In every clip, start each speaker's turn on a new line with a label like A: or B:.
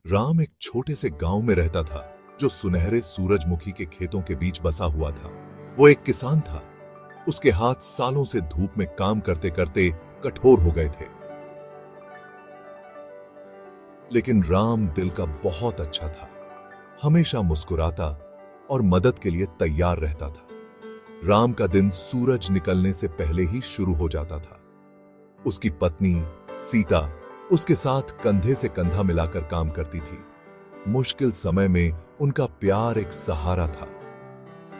A: राम एक छोटे से गांव में रहता था जो सुनहरे सूरजमुखी के खेतों के बीच बसा हुआ था। वो एक किसान था। उसके हाथ सालों से धूप में काम करते करते कठोर हो गए थे। लेकिन राम दिल का बहुत अच्छा था। हमेशा मुस्कुराता और मदद के लिए तैयार रहता था। राम का दिन सूरज निकलने से पहले ही शुरू हो जाता था। उसकी पत्नी सीता उसके साथ कंधे से कंधा मिलाकर काम करती थी। मुश्किल समय में उनका प्यार एक सहारा था।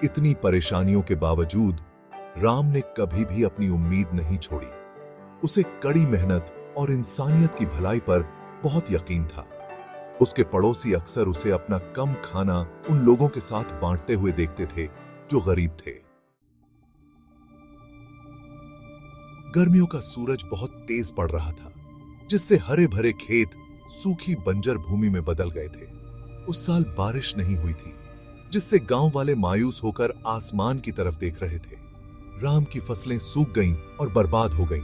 A: इतनी परेशानियों के बावजूद राम ने कभी भी अपनी उम्मीद नहीं छोड़ी। उसे कड़ी मेहनत और इंसानियत की भलाई पर बहुत यकीन था। उसके पड़ोसी अक्सर उसे अपना कम खाना उन लोगों के साथ बांटते हुए देखते थे जो गरीब थे। गर्मियों का सूरज बहुत तेज पड़ रहा था, जिससे हरे भरे खेत सूखी बंजर भूमि में बदल गए थे। उस साल बारिश नहीं हुई थी, जिससे गांव वाले मायूस होकर आसमान की तरफ देख रहे थे। राम की फसलें सूख गईं और बर्बाद हो गईं,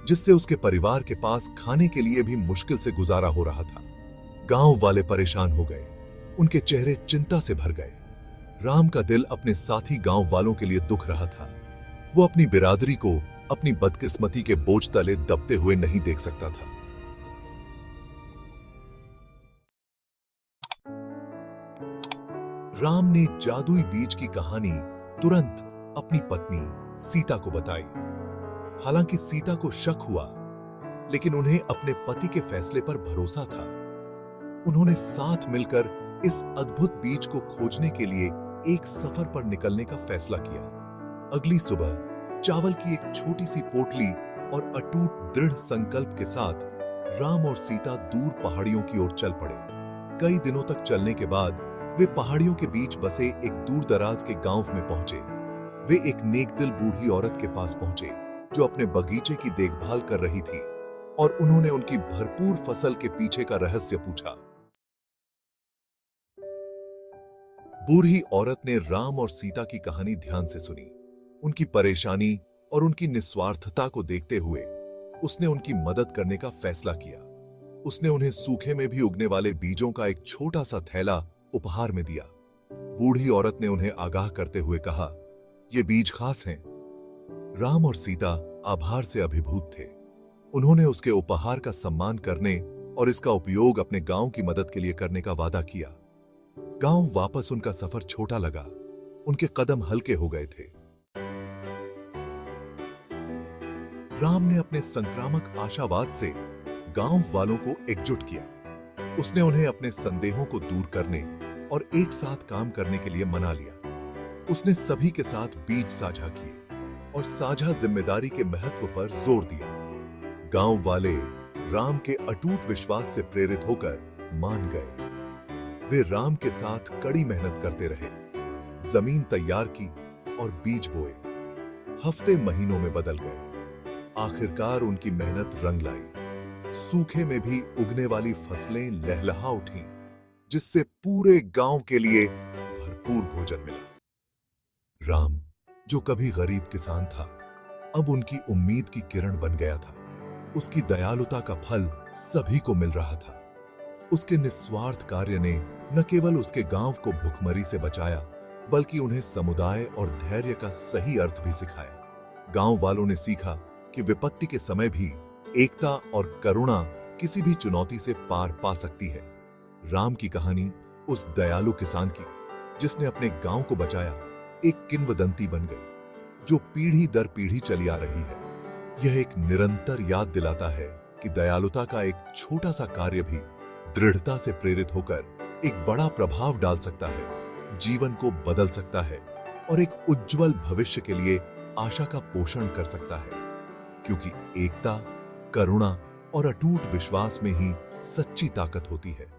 A: जिससे उसके परिवार के पास खाने के लिए भी मुश्किल से गुजारा हो रहा था। गांव वाले परेशान हो गए। उनके चेहरे चिंता से भर गए। राम का दिल अपने साथी गांव वालों के लिए दुख रहा था। वो अपनी बिरादरी को अपनी बदकिस्मती के बोझ तले दबते हुए नहीं देख सकता था। राम ने जादुई बीज की कहानी तुरंत अपनी पत्नी सीता को बताई। हालांकि सीता को शक हुआ, लेकिन उन्हें अपने पति के फैसले पर भरोसा था। उन्होंने साथ मिलकर इस अद्भुत बीज को खोजने के लिए एक सफर पर निकलने का फैसला किया। अगली सुबह चावल की एक छोटी सी पोटली और अटूट दृढ़ संकल्प के साथ राम और सीता दूर पहाड़ियों की ओर चल पड़े। कई दिनों तक चलने के बाद वे पहाड़ियों के बीच बसे एक दूर दराज के गांव में पहुंचे। वे एक नेकदिल बूढ़ी औरत के पास पहुंचे जो अपने बगीचे की देखभाल कर रही थी, और उन्होंने उनकी भरपूर फसल के पीछे का रहस्य पूछा। बूढ़ी औरत ने राम और सीता की कहानी ध्यान से सुनी। उनकी परेशानी और उनकी निस्वार्थता को देखते हुए उसने उनकी मदद करने का फैसला किया। उसने उन्हें सूखे में भी उगने वाले बीजों का एक छोटा सा थैला उपहार में दिया। बूढ़ी औरत ने उन्हें आगाह करते हुए कहा, ये बीज खास हैं। राम और सीता आभार से अभिभूत थे। उन्होंने उसके उपहार का सम्मान करने और इसका उपयोग अपने गांव की मदद के लिए करने का वादा किया। गांव वापस उनका सफर छोटा लगा। उनके कदम हल्के हो गए थे। राम ने अपने संक्रामक आशावाद से गांव वालों को एकजुट किया। उसने उन्हें अपने संदेहों को दूर करने और एक साथ काम करने के लिए मना लिया। उसने सभी के साथ बीज साझा किए और साझा जिम्मेदारी के महत्व पर जोर दिया। गांव वाले राम के अटूट विश्वास से प्रेरित होकर मान गए। वे राम के साथ कड़ी मेहनत करते रहे, जमीन तैयार की और बीज बोए। हफ्ते महीनों में बदल गए। आखिरकार उनकी मेहनत रंग लाई। सूखे में भी उगने वाली फसलें लहलहा उठीं, जिससे पूरे गांव के लिए भरपूर भोजन मिला। राम, जो कभी गरीब किसान था, अब उनकी उम्मीद की किरण बन गया था। उसकी दयालुता का फल सभी को मिल रहा था। उसके निस्वार्थ कार्य ने न केवल उसके गांव को भुखमरी से बचाया, बल्कि उन्हें समुदाय और धैर्य का सही अर्थ भी सिखाया। गांव वालों ने सीखा कि विपत्ति के समय भी एकता और करुणा किसी भी चुनौती से पार पा सकती है। राम की कहानी उस दयालु किसान की, जिसने अपने गांव को बचाया, एक किंवदंती बन गई जो पीढ़ी दर पीढ़ी चली आ रही है। यह एक निरंतर याद दिलाता है कि दयालुता का एक छोटा सा कार्य भी दृढ़ता से प्रेरित होकर एक बड़ा प्रभाव डाल सकता है, जीवन को बदल सकता है और एक उज्जवल भविष्य के लिए आशा का पोषण कर सकता है। क्योंकि एकता, करुणा और अटूट विश्वास में ही सच्ची ताकत होती है।